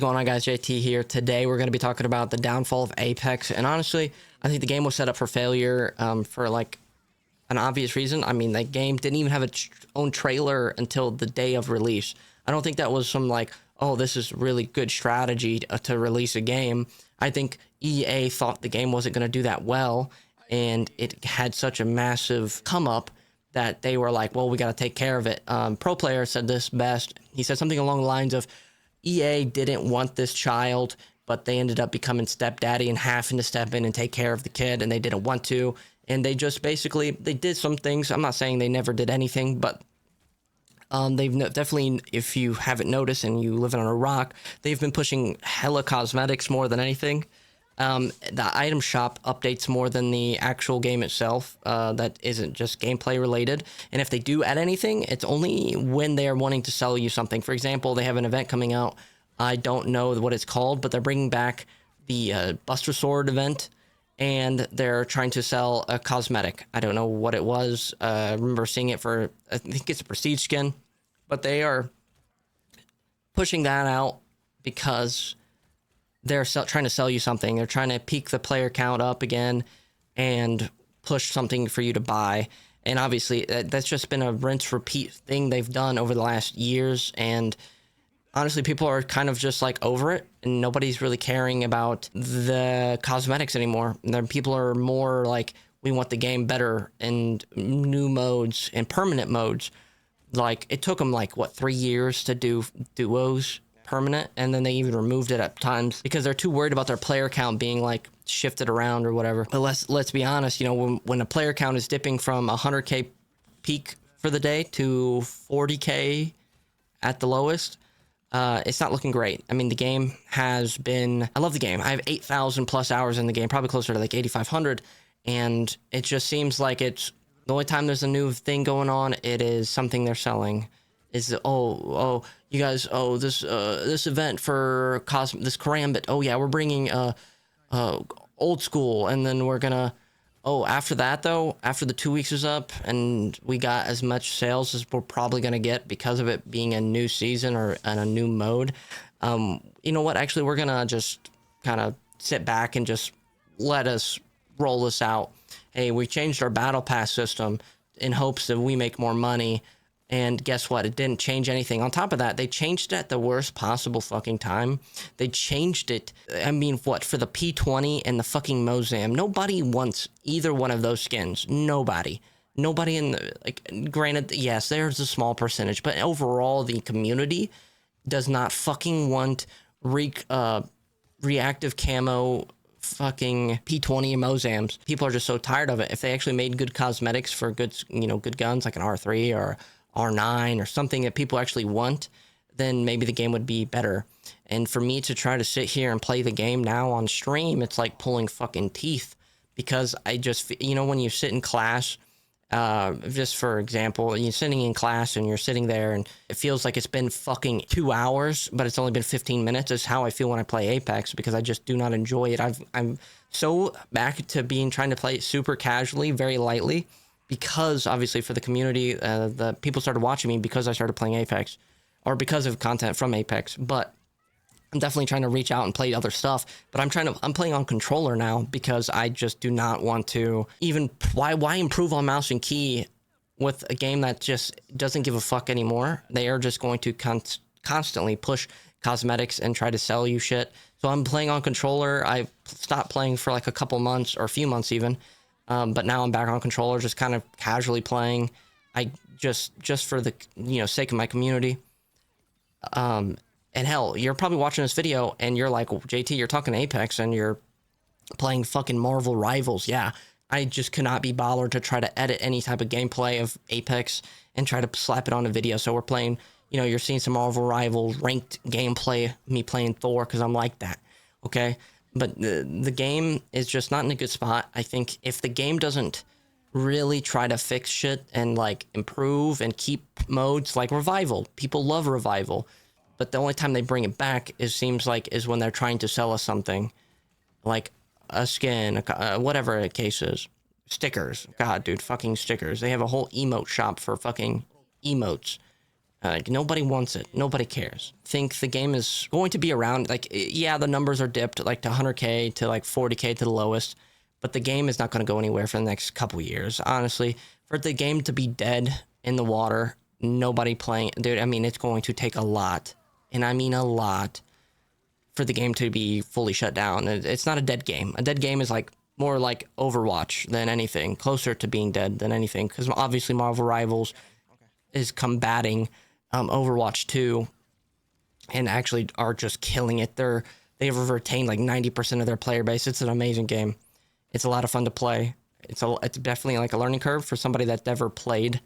What's going on, guys? JT here. Today we're going to be talking about the downfall of Apex, and honestly I think the game was set up for failure for like an obvious reason. I mean, that game didn't even have its own trailer until the day of release. I don't think that was some like, oh, this is really good strategy to release a game. I think EA thought the game wasn't going to do that well, and it had such a massive come up that they were like, well, we got to take care of it. Pro Player said this best. He said something along the lines of, EA didn't want this child, but they ended up becoming stepdaddy and having to step in and take care of the kid, and they didn't want to. And they just basically, they did some things. I'm not saying they never did anything, but they've definitely, if you haven't noticed and you live on a rock, they've been pushing hella cosmetics more than anything. The item shop updates more than the actual game itself. That isn't just gameplay related. And if they do add anything, it's only when they're wanting to sell you something. For example, they have an event coming out. I don't know what it's called, but they're bringing back the Buster Sword event, and they're trying to sell a cosmetic. I don't know what it was. I remember seeing it for, I think it's a prestige skin, but they are pushing that out because they're trying to sell you something. They're trying to peak the player count up again and push something for you to buy. And obviously, that's just been a rinse-repeat thing they've done over the last years. And honestly, people are kind of just like over it, and nobody's really caring about the cosmetics anymore. And people are more like, we want the game better and new modes and permanent modes. Like, it took them like, what, 3 years to do duos permanent, and then they even removed it at times because they're too worried about their player count being like shifted around or whatever. But let's be honest, you know, when a player count is dipping from 100k peak for the day to 40k at the lowest, it's not looking great. I mean, the game has been, I love the game. I have 8,000 plus hours in the game, probably closer to like 8,500, and it just seems like it's the only time there's a new thing going on, it is something they're selling. Is oh you guys, this event for this Karambit, oh yeah, we're bringing old school, and then we're gonna, after that though, after the 2 weeks is up and we got as much sales as we're probably gonna get because of it being a new season or a new mode, you know what, actually we're gonna just kind of sit back and just let us roll this out. Hey, we changed our battle pass system in hopes that we make more money. And guess what? It didn't change anything. On top of that, they changed it at the worst possible fucking time. They changed it, I mean, what, for the P20 and the fucking Mozam. Nobody wants either one of those skins. Nobody. Nobody in the, like, granted, yes, there's a small percentage, but overall, the community does not fucking want reactive camo fucking P20 and Mozams. People are just so tired of it. If they actually made good cosmetics for good, you know, good guns like an R3 or R9 or something that people actually want, then maybe the game would be better. And for me to try to sit here and play the game now on stream, it's like pulling fucking teeth, because I just, you know, when you sit in class, just for example, you're sitting in class and you're sitting there and it feels like it's been fucking 2 hours, but it's only been 15 minutes is how I feel when I play Apex, because I just do not enjoy it. I'm so back to trying to play it super casually, very lightly, because obviously for the community, the people started watching me because I started playing Apex, or because of content from Apex. But I'm definitely trying to reach out and play other stuff. But I'm playing on controller now because I just do not want to even, why improve on mouse and key with a game that just doesn't give a fuck anymore? They are just going to constantly push cosmetics and try to sell you shit. So I'm playing on controller. I stopped playing for like a couple months or a few months even. But now I'm back on controller, just kind of casually playing. I just for the, you know, sake of my community. And hell, you're probably watching this video and you're like, well, JT, you're talking Apex and you're playing fucking Marvel Rivals. Yeah, I just cannot be bothered to try to edit any type of gameplay of Apex and try to slap it on a video. So we're playing, you know, you're seeing some Marvel Rivals ranked gameplay, me playing Thor, because I'm like that. Okay. But the game is just not in a good spot. I think if the game doesn't really try to fix shit and like improve and keep modes like Revival, people love Revival, but the only time they bring it back, it seems like, is when they're trying to sell us something like a skin, whatever the case is. Stickers. God, dude, fucking stickers. They have a whole emote shop for fucking emotes. Like, nobody wants it. Nobody cares. Think the game is going to be around. Like, yeah, the numbers are dipped like to 100K to like 40K to the lowest, but the game is not going to go anywhere for the next couple years. Honestly, for the game to be dead in the water, nobody playing, dude. I mean, it's going to take a lot, and I mean a lot, for the game to be fully shut down. It's not a dead game. A dead game is like more like Overwatch than anything, closer to being dead than anything, because obviously Marvel Rivals is combating Overwatch 2 and actually are just killing it. They've retained like 90% of their player base. It's an amazing game. It's a lot of fun to play. It's definitely like a learning curve for somebody that never played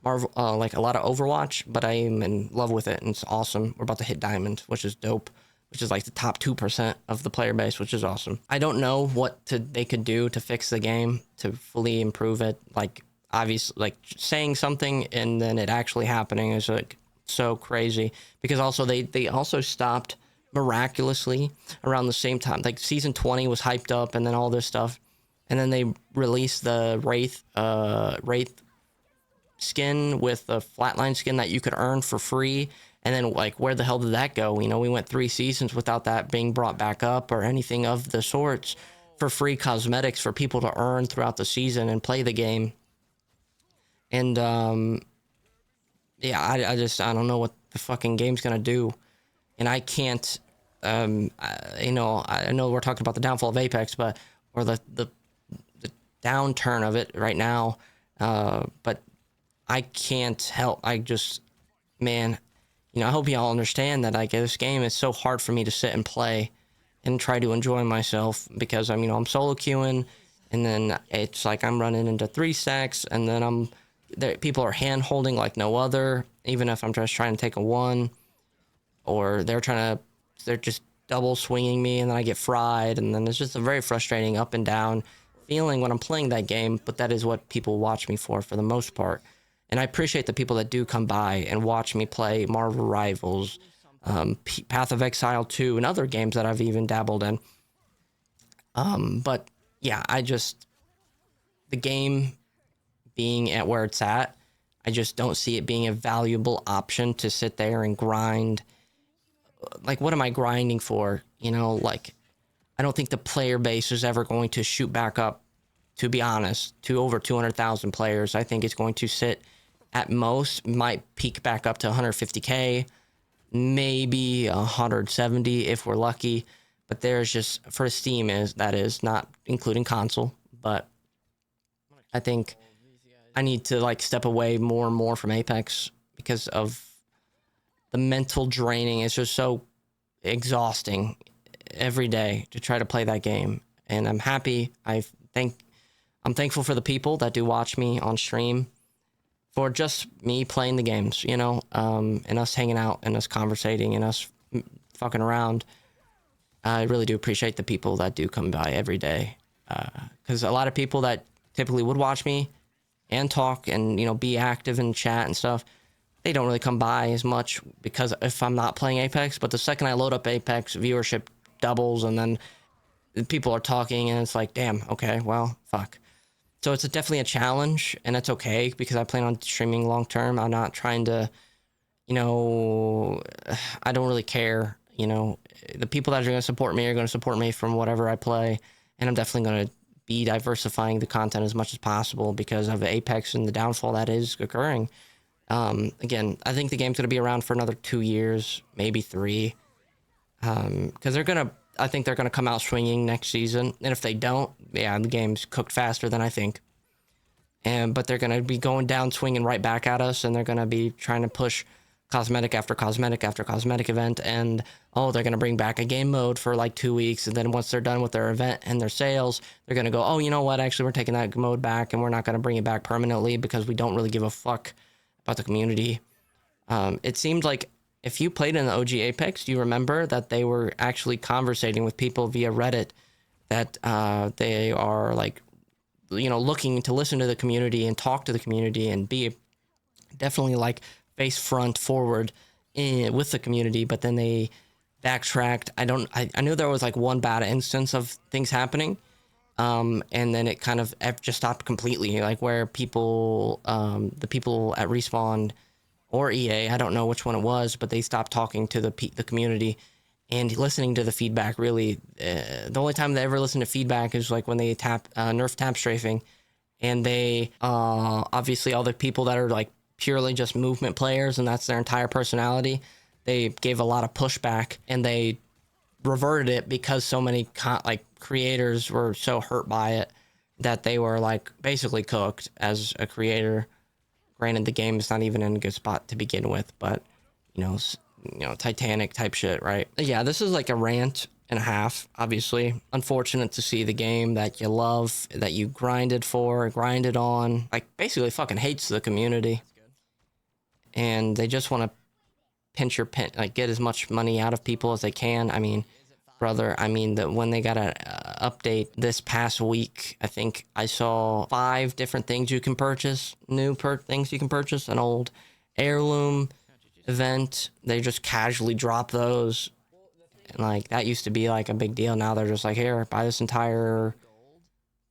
Marvel, like a lot of Overwatch, but I am in love with it and it's awesome. We're about to hit Diamond, which is dope, which is like the top 2% of the player base, which is awesome. I don't know what they could do to fix the game to fully improve it. Like, obviously, like saying something and then it actually happening is like so crazy, because also they also stopped miraculously around the same time. Like season 20 was hyped up and then all this stuff, and then they released the Wraith skin with the flatline skin that you could earn for free. And then, like, where the hell did that go? You know, we went 3 seasons without that being brought back up or anything of the sorts, for free cosmetics for people to earn throughout the season and play the game. And yeah, I don't know what the fucking game's gonna do, and I can't. I know we're talking about the downfall of Apex, but or the downturn of it right now, but I can't help. I just, man, you know, I hope y'all understand that like this game is so hard for me to sit and play and try to enjoy myself, because I'm solo queuing, and then it's like I'm running into 3 stacks, and then people are hand holding like no other, even if I'm just trying to take a 1, or they're just double swinging me, and then I get fried, and then it's just a very frustrating up and down feeling when I'm playing that game. But that is what people watch me for the most part. And I appreciate the people that do come by and watch me play Marvel Rivals, Path of Exile 2, and other games that I've even dabbled in. But yeah, the game being at where it's at, I just don't see it being a valuable option to sit there and grind. Like, what am I grinding for? You know, like, I don't think the player base is ever going to shoot back up, to be honest, to over 200,000 players. I think it's going to sit at most, might peak back up to 150K, maybe 170 if we're lucky. But there's just, for Steam, that is not including console. But I think I need to like step away more and more from Apex, because of the mental draining. It's just so exhausting every day to try to play that game. And I'm happy. I'm thankful for the people that do watch me on stream, for just me playing the games, you know, and us hanging out and us conversating and us fucking around. I really do appreciate the people that do come by every day, because a lot of people that typically would watch me and talk and, you know, be active in chat and stuff, they don't really come by as much, because if I'm not playing Apex. But the second I load up Apex, viewership doubles, and then people are talking, and it's like, damn, okay, well, fuck. So it's definitely a challenge, and it's okay, because I plan on streaming long term. I'm not trying to, you know, I don't really care. You know, the people that are going to support me from whatever I play, and I'm definitely going to be diversifying the content as much as possible because of Apex and the downfall that is occurring. Again, I think the game's going to be around for another 2 years, maybe 3, because I think they're going to come out swinging next season. And if they don't, yeah, the game's cooked faster than I think. But they're going to be going down, swinging right back at us, and they're going to be trying to push cosmetic after cosmetic after cosmetic event. And, they're going to bring back a game mode for like 2 weeks. And then once they're done with their event and their sales, they're going to go, oh, you know what? Actually, we're taking that mode back, and we're not going to bring it back permanently because we don't really give a fuck about the community. It seemed like if you played in the OG Apex, you remember that they were actually conversating with people via Reddit, that they are like, you know, looking to listen to the community and talk to the community and be definitely like face front forward with the community. But then they backtracked. I knew there was like one bad instance of things happening. And then it kind of just stopped completely, like where people, the people at Respawn or EA. I don't know which one it was, but they stopped talking to the community and listening to the feedback. Really, the only time they ever listen to feedback is like when they nerf tap strafing, and they obviously all the people that are like purely just movement players and that's their entire personality. They gave a lot of pushback and they reverted it because so many creators were so hurt by it that they were like basically cooked as a creator. Granted, the game is not even in a good spot to begin with, but Titanic type shit, right? Yeah, this is like a rant and a half. Obviously, unfortunate to see the game that you love, that you grinded on, like basically fucking hates the community, and they just want to like get as much money out of people as they can. I mean, brother, when they got an update this past week, I think I saw 5 different things you can purchase, things you can purchase, an old heirloom event. They just casually drop those. And like that used to be like a big deal. Now they're just like, here, buy this entire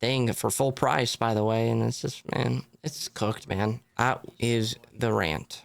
thing for full price, by the way. And it's just, man, it's cooked, man. That is the rant.